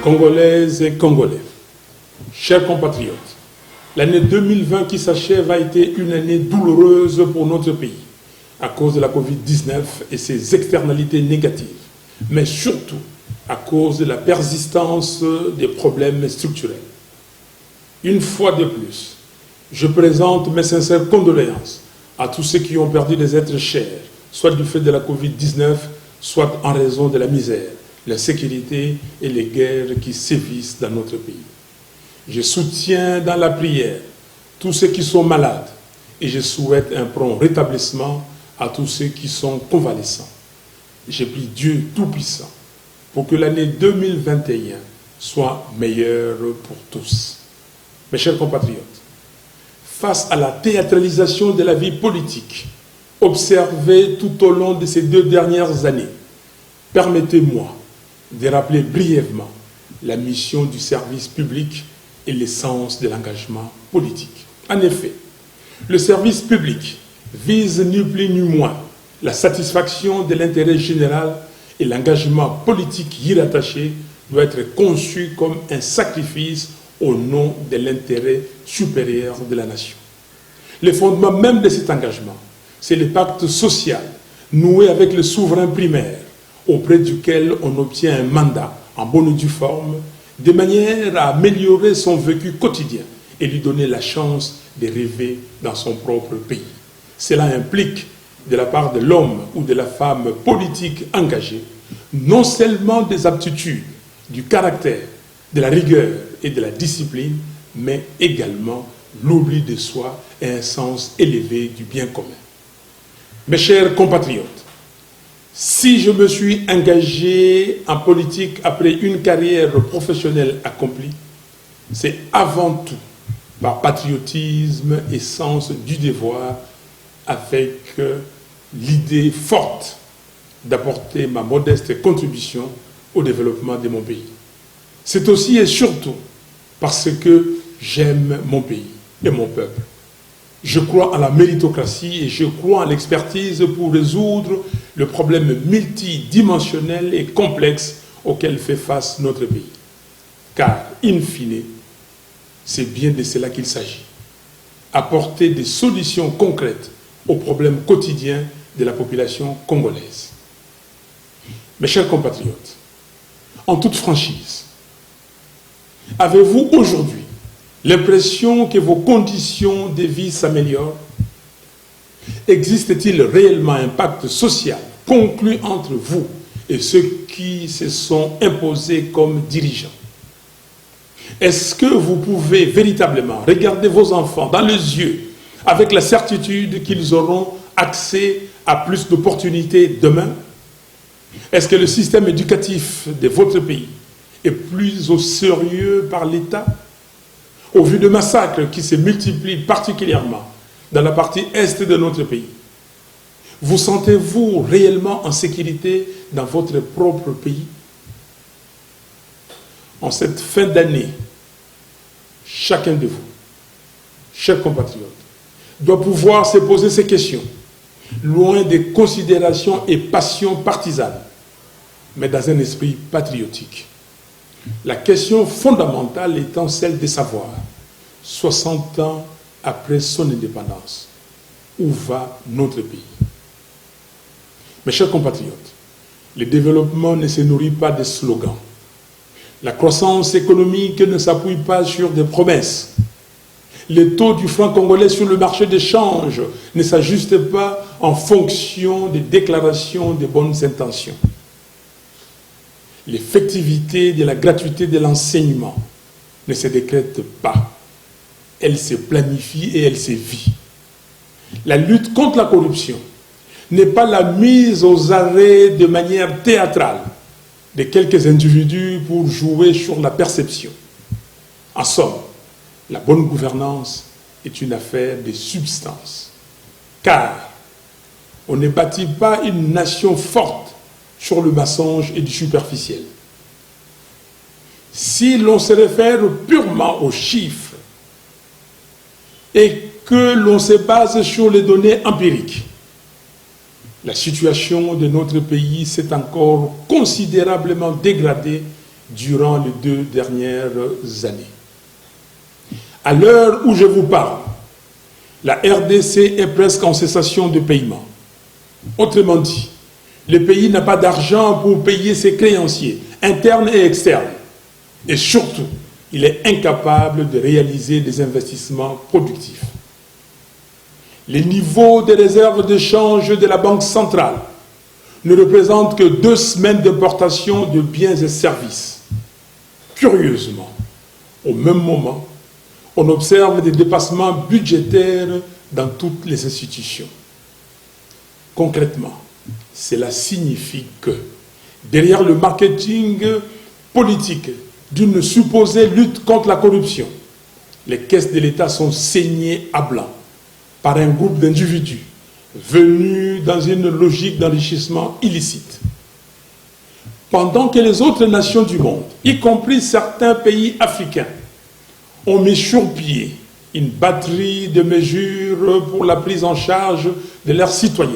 Congolaises et Congolais, chers compatriotes, l'année 2020 qui s'achève a été une année douloureuse pour notre pays à cause de la Covid-19 et ses externalités négatives, mais surtout à cause de la persistance des problèmes structurels. Une fois de plus, je présente mes sincères condoléances à tous ceux qui ont perdu des êtres chers, soit du fait de la Covid-19, soit en raison de la misère, l'insécurité et les guerres qui sévissent dans notre pays. Je soutiens dans la prière tous ceux qui sont malades et je souhaite un prompt rétablissement à tous ceux qui sont convalescents. Je prie Dieu Tout-Puissant pour que l'année 2021 soit meilleure pour tous. Mes chers compatriotes, face à la théâtralisation de la vie politique observée tout au long de ces 2 dernières années, permettez-moi de rappeler brièvement la mission du service public et l'essence de l'engagement politique. En effet, le service public vise ni plus ni moins la satisfaction de l'intérêt général et l'engagement politique y rattaché doit être conçu comme un sacrifice au nom de l'intérêt supérieur de la nation. Le fondement même de cet engagement, c'est le pacte social noué avec le souverain primaire, auprès duquel on obtient un mandat en bonne et due forme, de manière à améliorer son vécu quotidien et lui donner la chance de rêver dans son propre pays. Cela implique, de la part de l'homme ou de la femme politique engagée, non seulement des aptitudes, du caractère, de la rigueur et de la discipline, mais également l'oubli de soi et un sens élevé du bien commun. Mes chers compatriotes, si je me suis engagé en politique après une carrière professionnelle accomplie, c'est avant tout par patriotisme et sens du devoir, avec l'idée forte d'apporter ma modeste contribution au développement de mon pays. C'est aussi et surtout parce que j'aime mon pays et mon peuple. Je crois à la méritocratie et je crois à l'expertise pour résoudre le problème multidimensionnel et complexe auquel fait face notre pays. Car, in fine, c'est bien de cela qu'il s'agit. Apporter des solutions concrètes aux problèmes quotidiens de la population congolaise. Mes chers compatriotes, en toute franchise, avez-vous aujourd'hui l'impression que vos conditions de vie s'améliorent? Existe-t-il réellement un pacte social conclu entre vous et ceux qui se sont imposés comme dirigeants? Est-ce que vous pouvez véritablement regarder vos enfants dans les yeux avec la certitude qu'ils auront accès à plus d'opportunités demain? Est-ce que le système éducatif de votre pays est plus au sérieux par l'État? Au vu de massacres qui se multiplient particulièrement dans la partie est de notre pays, vous sentez-vous réellement en sécurité dans votre propre pays? En cette fin d'année, chacun de vous, chers compatriotes, doit pouvoir se poser ces questions, loin des considérations et passions partisanes, mais dans un esprit patriotique. La question fondamentale étant celle de savoir, 60 ans après son indépendance, où va notre pays? Mes chers compatriotes, le développement ne se nourrit pas de slogans. La croissance économique ne s'appuie pas sur des promesses. Le taux du franc congolais sur le marché d'échange ne s'ajuste pas en fonction des déclarations de bonnes intentions. L'effectivité de la gratuité de l'enseignement ne se décrète pas. Elle se planifie et elle se vit. La lutte contre la corruption n'est pas la mise aux arrêts de manière théâtrale de quelques individus pour jouer sur la perception. En somme, la bonne gouvernance est une affaire de substance. Car on ne bâtit pas une nation forte sur le mensonge et du superficiel. Si l'on se réfère purement aux chiffres et que l'on se base sur les données empiriques, la situation de notre pays s'est encore considérablement dégradée durant les 2 dernières années. À l'heure où je vous parle, la RDC est presque en cessation de paiement. Autrement dit, le pays n'a pas d'argent pour payer ses créanciers, internes et externes. Et surtout, il est incapable de réaliser des investissements productifs. Les niveaux des réserves de change de la Banque centrale ne représentent que 2 semaines d'importation de biens et services. Curieusement, au même moment, on observe des dépassements budgétaires dans toutes les institutions. Concrètement, cela signifie que, derrière le marketing politique d'une supposée lutte contre la corruption, les caisses de l'État sont saignées à blanc par un groupe d'individus venus dans une logique d'enrichissement illicite. Pendant que les autres nations du monde, y compris certains pays africains, ont mis sur pied une batterie de mesures pour la prise en charge de leurs citoyens,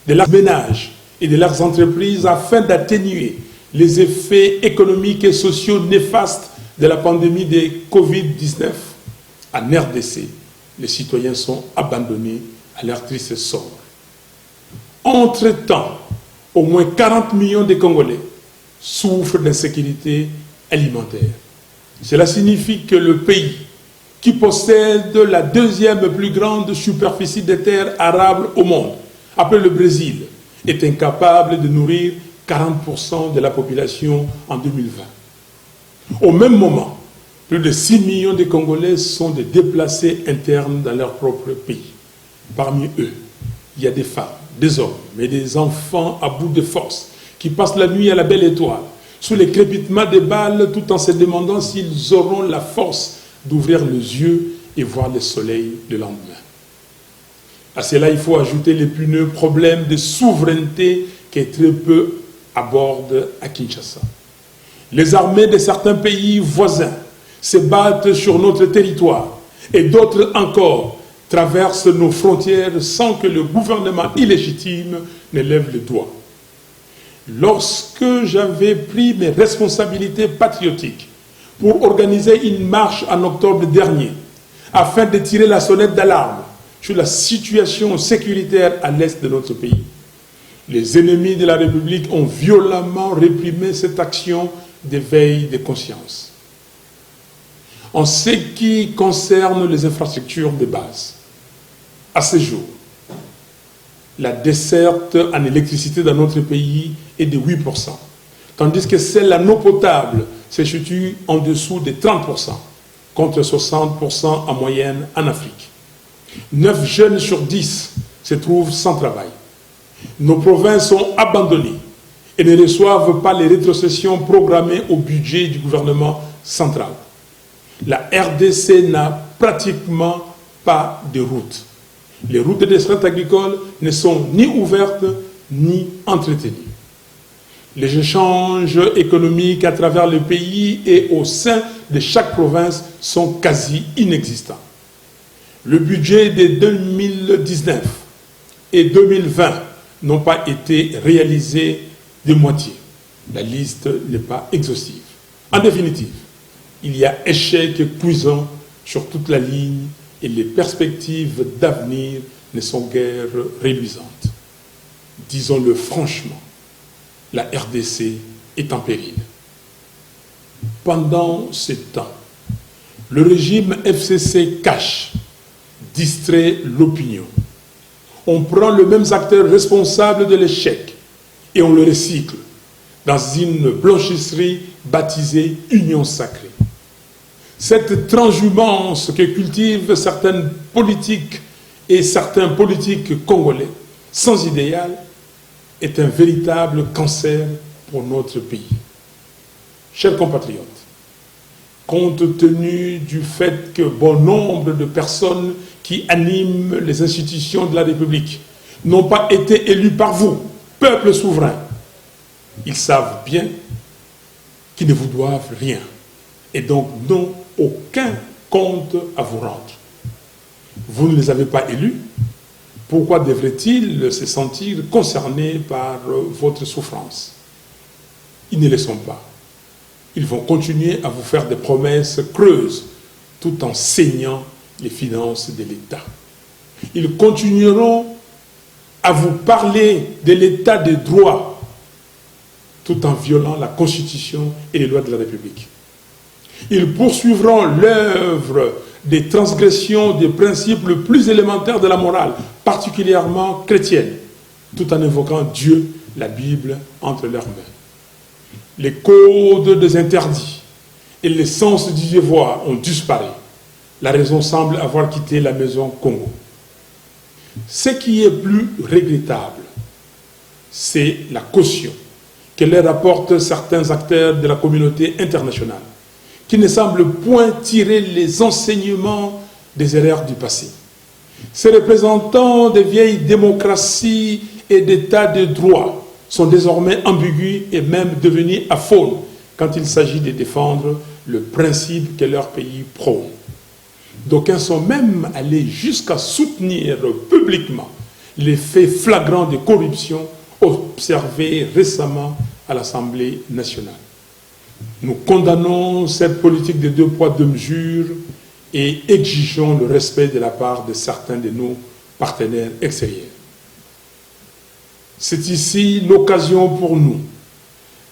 de leurs ménages et de leurs entreprises afin d'atténuer les effets économiques et sociaux néfastes de la pandémie de Covid-19, en RDC, les citoyens sont abandonnés à leur triste sort. Entre-temps, au moins 40 millions de Congolais souffrent d'insécurité alimentaire. Cela signifie que le pays, qui possède la 2e plus grande superficie de terres arables au monde, après le Brésil, est incapable de nourrir 40% de la population en 2020. Au même moment, plus de 6 millions de Congolais sont des déplacés internes dans leur propre pays. Parmi eux, il y a des femmes, des hommes, mais des enfants à bout de force qui passent la nuit à la belle étoile, sous les crépitements des balles, tout en se demandant s'ils auront la force d'ouvrir les yeux et voir le soleil le lendemain. À cela, il faut ajouter l'épineux problème de souveraineté qui est très peu abordé à Kinshasa. Les armées de certains pays voisins se battent sur notre territoire et d'autres encore traversent nos frontières sans que le gouvernement illégitime ne lève le doigt. Lorsque j'avais pris mes responsabilités patriotiques pour organiser une marche en octobre dernier, afin de tirer la sonnette d'alarme sur la situation sécuritaire à l'est de notre pays, les ennemis de la République ont violemment réprimé cette action d'éveil de conscience. En ce qui concerne les infrastructures de base, à ce jour, la desserte en électricité dans notre pays est de 8%, tandis que celle en eau potable se situe en dessous de 30%, contre 60% en moyenne en Afrique. 9 jeunes sur 10 se trouvent sans travail. Nos provinces sont abandonnées et ne reçoivent pas les rétrocessions programmées au budget du gouvernement central. La RDC n'a pratiquement pas de routes. Les routes de desserte agricole ne sont ni ouvertes ni entretenues. Les échanges économiques à travers le pays et au sein de chaque province sont quasi inexistants. Le budget de 2019 et 2020 n'ont pas été réalisés de moitié. La liste n'est pas exhaustive. En définitive, il y a échec cuisant sur toute la ligne et les perspectives d'avenir ne sont guère reluisantes. Disons-le franchement, la RDC est en péril. Pendant ce temps, le régime FCC cache, distrait l'opinion. On prend les mêmes acteurs responsables de l'échec et on le recycle dans une blanchisserie baptisée Union sacrée. Cette transhumance que cultivent certaines politiques et certains politiques congolais sans idéal est un véritable cancer pour notre pays. Chers compatriotes, compte tenu du fait que bon nombre de personnes qui animent les institutions de la République n'ont pas été élus par vous, peuple souverain, ils savent bien qu'ils ne vous doivent rien et donc n'ont aucun compte à vous rendre. Vous ne les avez pas élus, pourquoi devraient-ils se sentir concernés par votre souffrance? Ils ne le sont pas. Ils vont continuer à vous faire des promesses creuses tout en saignant les finances de l'État. Ils continueront à vous parler de l'état de droit tout en violant la Constitution et les lois de la République. Ils poursuivront l'œuvre des transgressions des principes les plus élémentaires de la morale, particulièrement chrétienne, tout en invoquant Dieu, la Bible, entre leurs mains. Les codes des interdits et l'essence du devoir ont disparu. La raison semble avoir quitté la maison Congo. Ce qui est plus regrettable, c'est la caution que leur apportent certains acteurs de la communauté internationale, qui ne semblent point tirer les enseignements des erreurs du passé. Ces représentants des vieilles démocraties et d'états de droit sont désormais ambigus et même devenus aphones quand il s'agit de défendre le principe que leur pays prône. D'aucuns sont même allés jusqu'à soutenir publiquement les faits flagrants de corruption observés récemment à l'Assemblée nationale. Nous condamnons cette politique de 2 poids 2 mesures et exigeons le respect de la part de certains de nos partenaires extérieurs. C'est ici l'occasion pour nous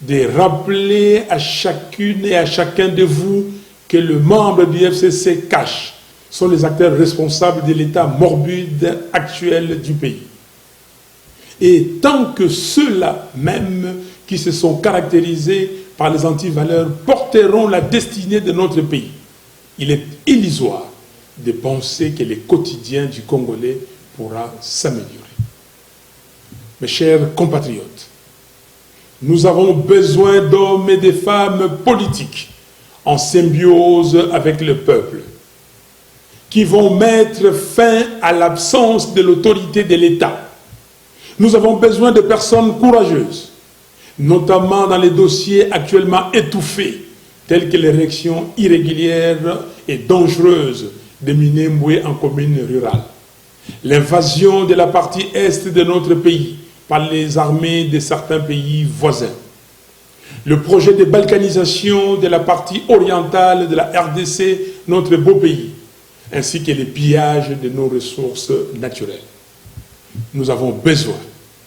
de rappeler à chacune et à chacun de vous que les membres du FCC cash sont les acteurs responsables de l'état morbide actuel du pays. Et tant que ceux-là même qui se sont caractérisés par les antivaleurs porteront la destinée de notre pays, il est illusoire de penser que le quotidien du Congolais pourra s'améliorer. Mes chers compatriotes, nous avons besoin d'hommes et de femmes politiques en symbiose avec le peuple, qui vont mettre fin à l'absence de l'autorité de l'État. Nous avons besoin de personnes courageuses, notamment dans les dossiers actuellement étouffés, tels que l'érection irrégulière et dangereuse de Minembwe en commune rurale, l'invasion de la partie est de notre pays par les armées de certains pays voisins, le projet de balkanisation de la partie orientale de la RDC, notre beau pays, ainsi que les pillages de nos ressources naturelles. Nous avons besoin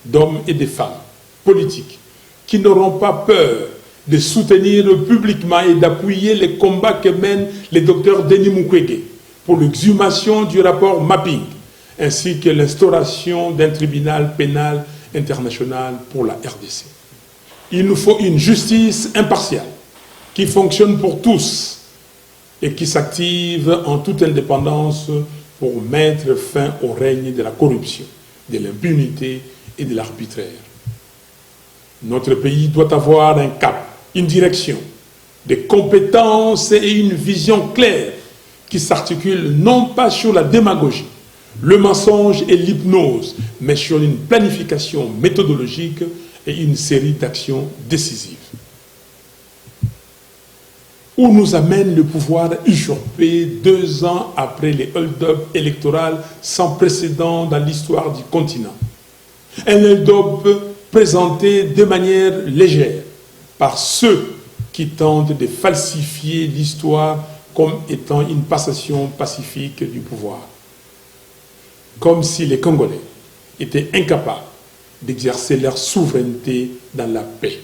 d'hommes et de femmes politiques qui n'auront pas peur de soutenir publiquement et d'appuyer les combats que mène le docteur Denis Mukwege pour l'exhumation du rapport Mapping, ainsi que l'instauration d'un tribunal pénal international pour la RDC. Il nous faut une justice impartiale qui fonctionne pour tous et qui s'active en toute indépendance pour mettre fin au règne de la corruption, de l'impunité et de l'arbitraire. Notre pays doit avoir un cap, une direction, des compétences et une vision claire qui s'articulent non pas sur la démagogie, le mensonge et l'hypnose, mais sur une planification méthodologique et une série d'actions décisives. Où nous amène le pouvoir usurpé 2 ans après les hold-up électoraux sans précédent dans l'histoire du continent. Un hold-up présenté de manière légère par ceux qui tentent de falsifier l'histoire comme étant une passation pacifique du pouvoir. Comme si les Congolais étaient incapables d'exercer leur souveraineté dans la paix.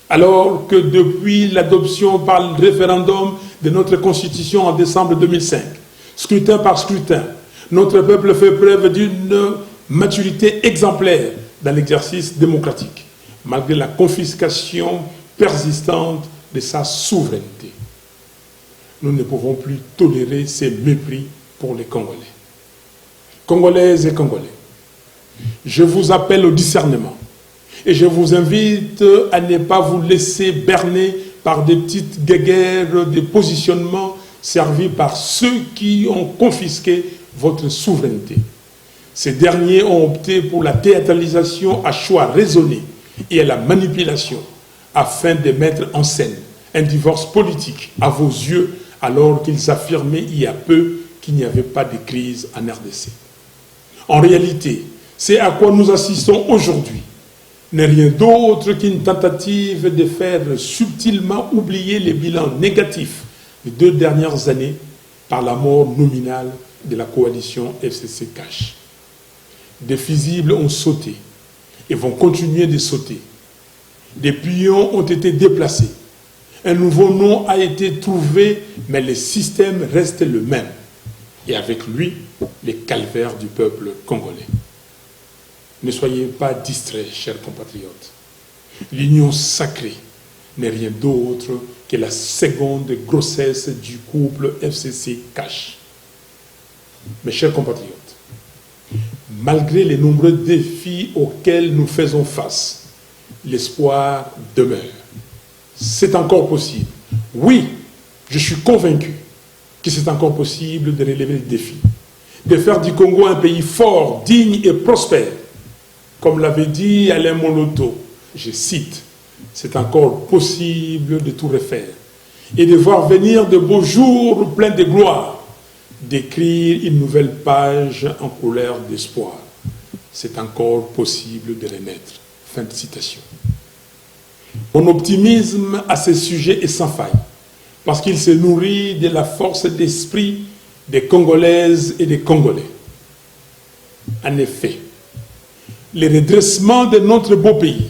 Alors que depuis l'adoption par le référendum de notre Constitution en décembre 2005, scrutin par scrutin, notre peuple fait preuve d'une maturité exemplaire dans l'exercice démocratique, malgré la confiscation persistante de sa souveraineté. Nous ne pouvons plus tolérer ces mépris pour les Congolais. Congolaises et Congolais, je vous appelle au discernement et je vous invite à ne pas vous laisser berner par des petites guéguerres de positionnement servis par ceux qui ont confisqué votre souveraineté. Ces derniers ont opté pour la théâtralisation à choix raisonné et à la manipulation afin de mettre en scène un divorce politique à vos yeux alors qu'ils affirmaient il y a peu qu'il n'y avait pas de crise en RDC. En réalité, c'est à quoi nous assistons aujourd'hui. n'est rien d'autre qu'une tentative de faire subtilement oublier les bilans négatifs des 2 dernières années par la mort nominale de la coalition FCC-Cash. Des fusibles ont sauté et vont continuer de sauter. Des pions ont été déplacés. Un nouveau nom a été trouvé, mais le système reste le même. Et avec lui, les calvaires du peuple congolais. Ne soyez pas distraits, chers compatriotes. L'union sacrée n'est rien d'autre que la seconde grossesse du couple FCC-Cash. Mes chers compatriotes, malgré les nombreux défis auxquels nous faisons face, l'espoir demeure. C'est encore possible. Oui, je suis convaincu que c'est encore possible de relever le défi, de faire du Congo un pays fort, digne et prospère. Comme l'avait dit Alain Moloto, je cite, « C'est encore possible de tout refaire et de voir venir de beaux jours pleins de gloire, d'écrire une nouvelle page en couleur d'espoir. C'est encore possible de renaître. » Fin de citation. Mon optimisme à ce sujet est sans faille, parce qu'il se nourrit de la force d'esprit des Congolaises et des Congolais. En effet, le redressement de notre beau pays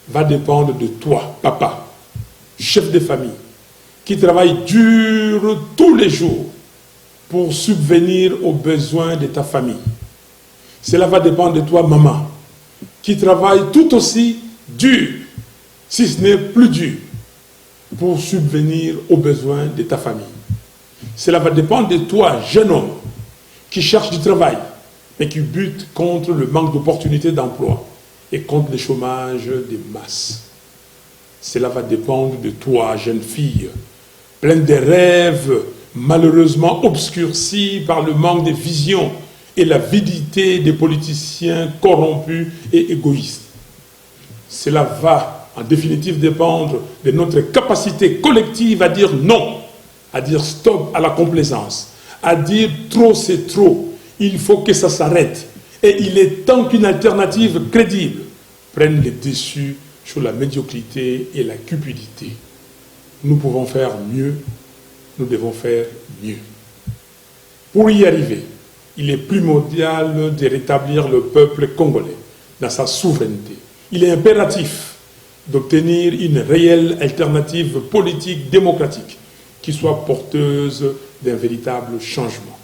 va dépendre de toi, papa, chef de famille, qui travaille dur tous les jours pour subvenir aux besoins de ta famille. Cela va dépendre de toi, maman, qui travaille tout aussi dur, si ce n'est plus dur, pour subvenir aux besoins de ta famille. Cela va dépendre de toi, jeune homme, qui cherche du travail, mais qui bute contre le manque d'opportunités d'emploi et contre le chômage des masses. Cela va dépendre de toi, jeune fille, pleine de rêves, malheureusement obscurcis par le manque de vision et l'avidité des politiciens corrompus et égoïstes. Cela va, en définitive, dépendre de notre capacité collective à dire non, à dire stop à la complaisance, à dire trop c'est trop, il faut que ça s'arrête. Et il est temps qu'une alternative crédible prenne le dessus sur la médiocrité et la cupidité. Nous pouvons faire mieux, nous devons faire mieux. Pour y arriver, il est primordial de rétablir le peuple congolais dans sa souveraineté. Il est impératif d'obtenir une réelle alternative politique démocratique qui soit porteuse d'un véritable changement.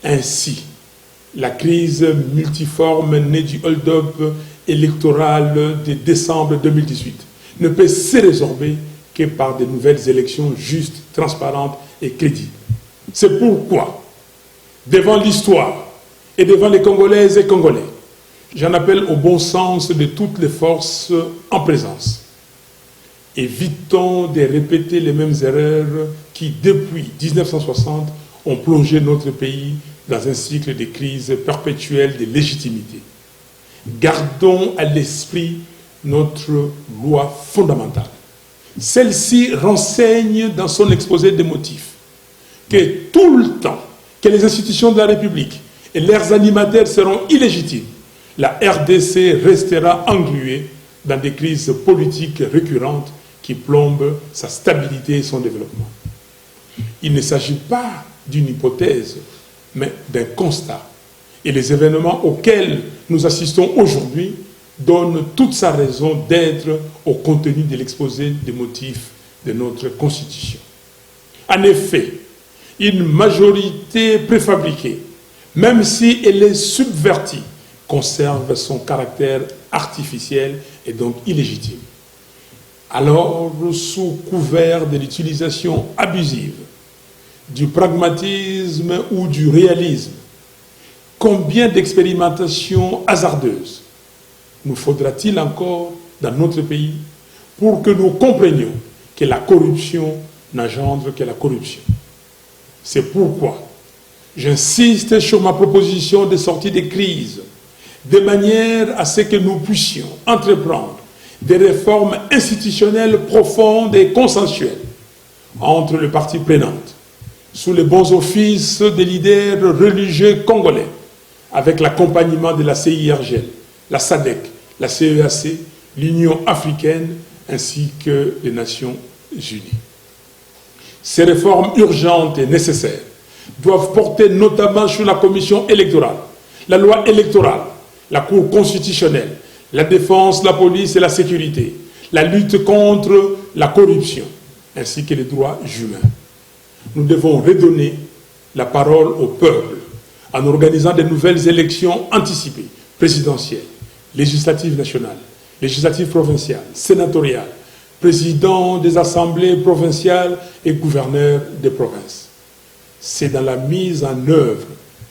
Ainsi, la crise multiforme née du hold-up électoral de décembre 2018 ne peut se résorber que par de nouvelles élections justes, transparentes et crédibles. C'est pourquoi, devant l'histoire et devant les Congolaises et Congolais, j'en appelle au bon sens de toutes les forces en présence. Évitons de répéter les mêmes erreurs qui, depuis 1960, ont plongé notre pays dans un cycle de crise perpétuelle de légitimité. Gardons à l'esprit notre loi fondamentale. Celle-ci renseigne dans son exposé des motifs que tout le temps que les institutions de la République et leurs animateurs seront illégitimes, la RDC restera engluée dans des crises politiques récurrentes qui plombent sa stabilité et son développement. Il ne s'agit pas d'une hypothèse, mais d'un constat. Et les événements auxquels nous assistons aujourd'hui donnent toute sa raison d'être au contenu de l'exposé des motifs de notre Constitution. En effet, une majorité préfabriquée, même si elle est subvertie, conserve son caractère artificiel et donc illégitime. Alors, sous couvert de l'utilisation abusive du pragmatisme ou du réalisme, combien d'expérimentations hasardeuses nous faudra-t-il encore dans notre pays pour que nous comprenions que la corruption n'engendre que la corruption? C'est pourquoi j'insiste sur ma proposition de sortie des crises, de manière à ce que nous puissions entreprendre des réformes institutionnelles profondes et consensuelles entre les parties prenantes, sous les bons offices des leaders religieux congolais, avec l'accompagnement de la CIRGL, la SADC, la CEAC, l'Union africaine ainsi que les Nations unies. Ces réformes urgentes et nécessaires doivent porter notamment sur la commission électorale, la loi électorale, la Cour constitutionnelle, la défense, la police et la sécurité, la lutte contre la corruption, ainsi que les droits humains. Nous devons redonner la parole au peuple en organisant de nouvelles élections anticipées, présidentielles, législatives nationales, législatives provinciales, sénatoriales, présidents des assemblées provinciales et gouverneurs des provinces. C'est dans la mise en œuvre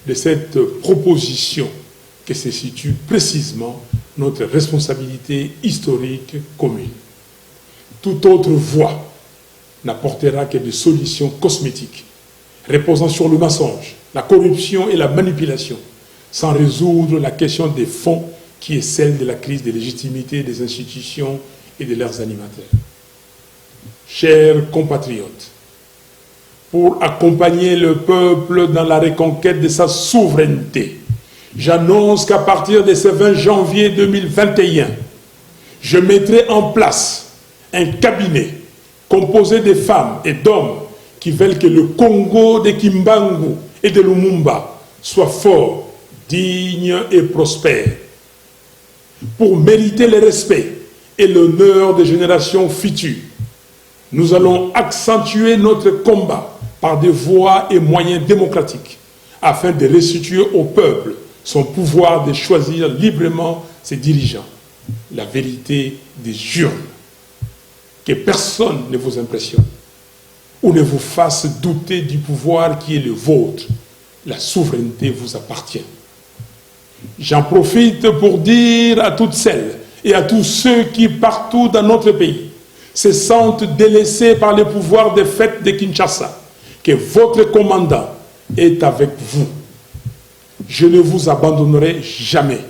de cette proposition que se situe précisément notre responsabilité historique commune. Toute autre voie n'apportera que des solutions cosmétiques, reposant sur le mensonge, la corruption et la manipulation, sans résoudre la question des fonds qui est celle de la crise de légitimité des institutions et de leurs animateurs. Chers compatriotes, pour accompagner le peuple dans la reconquête de sa souveraineté, j'annonce qu'à partir de ce 20 janvier 2021, je mettrai en place un cabinet composé de femmes et d'hommes qui veulent que le Congo de Kimbangu et de Lumumba soit fort, digne et prospère. Pour mériter le respect et l'honneur des générations futures, nous allons accentuer notre combat par des voies et moyens démocratiques afin de restituer au peuple son pouvoir de choisir librement ses dirigeants. La vérité des urnes. Que personne ne vous impressionne ou ne vous fasse douter du pouvoir qui est le vôtre. La souveraineté vous appartient. J'en profite pour dire à toutes celles et à tous ceux qui, partout dans notre pays, se sentent délaissés par le pouvoir des fêtes de Kinshasa, que votre commandant est avec vous. Je ne vous abandonnerai jamais.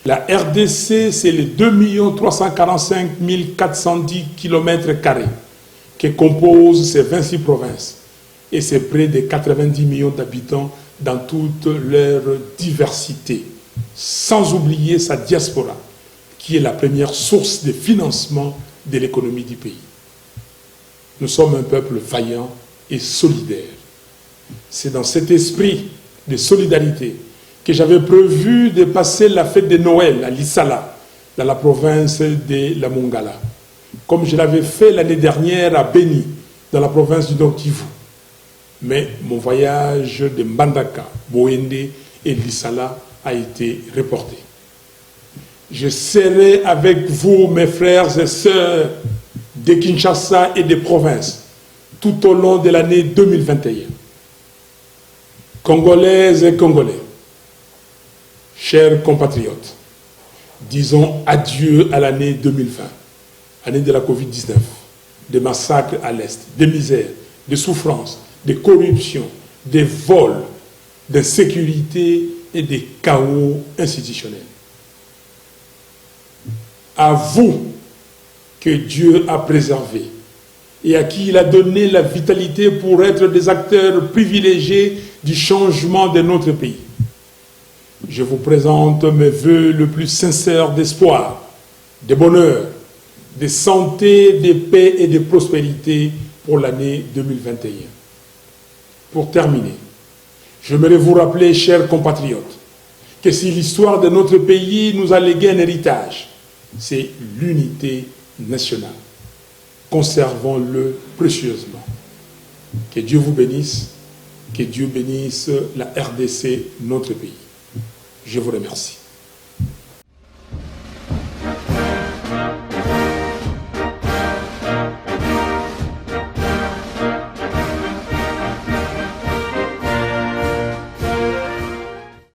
La RDC, c'est les 2 345 410 km² que composent ces 26 provinces et c'est près de 90 millions d'habitants dans toute leur diversité, sans oublier sa diaspora, qui est la première source de financement de l'économie du pays. Nous sommes un peuple vaillant et solidaire. C'est dans cet esprit de solidarité que j'avais prévu de passer la fête de Noël à Lissala, dans la province de la Mongala, comme je l'avais fait l'année dernière à Beni, dans la province du Nord Kivu. Mais mon voyage de Mbandaka, Boende et Lissala a été reporté. Je serai avec vous, mes frères et sœurs de Kinshasa et des provinces, tout au long de l'année 2021. Congolaises et Congolais, chers compatriotes, disons adieu à l'année 2020, année de la Covid-19, des massacres à l'Est, des misères, des souffrances, des corruptions, des vols, d'insécurité et des chaos institutionnels. À vous que Dieu a préservé et à qui il a donné la vitalité pour être des acteurs privilégiés du changement de notre pays. Je vous présente mes vœux le plus sincères d'espoir, de bonheur, de santé, de paix et de prospérité pour l'année 2021. Pour terminer, j'aimerais vous rappeler, chers compatriotes, que si l'histoire de notre pays nous a légué un héritage, c'est l'unité nationale. Conservons-le précieusement. Que Dieu vous bénisse, que Dieu bénisse la RDC, notre pays. Je vous remercie.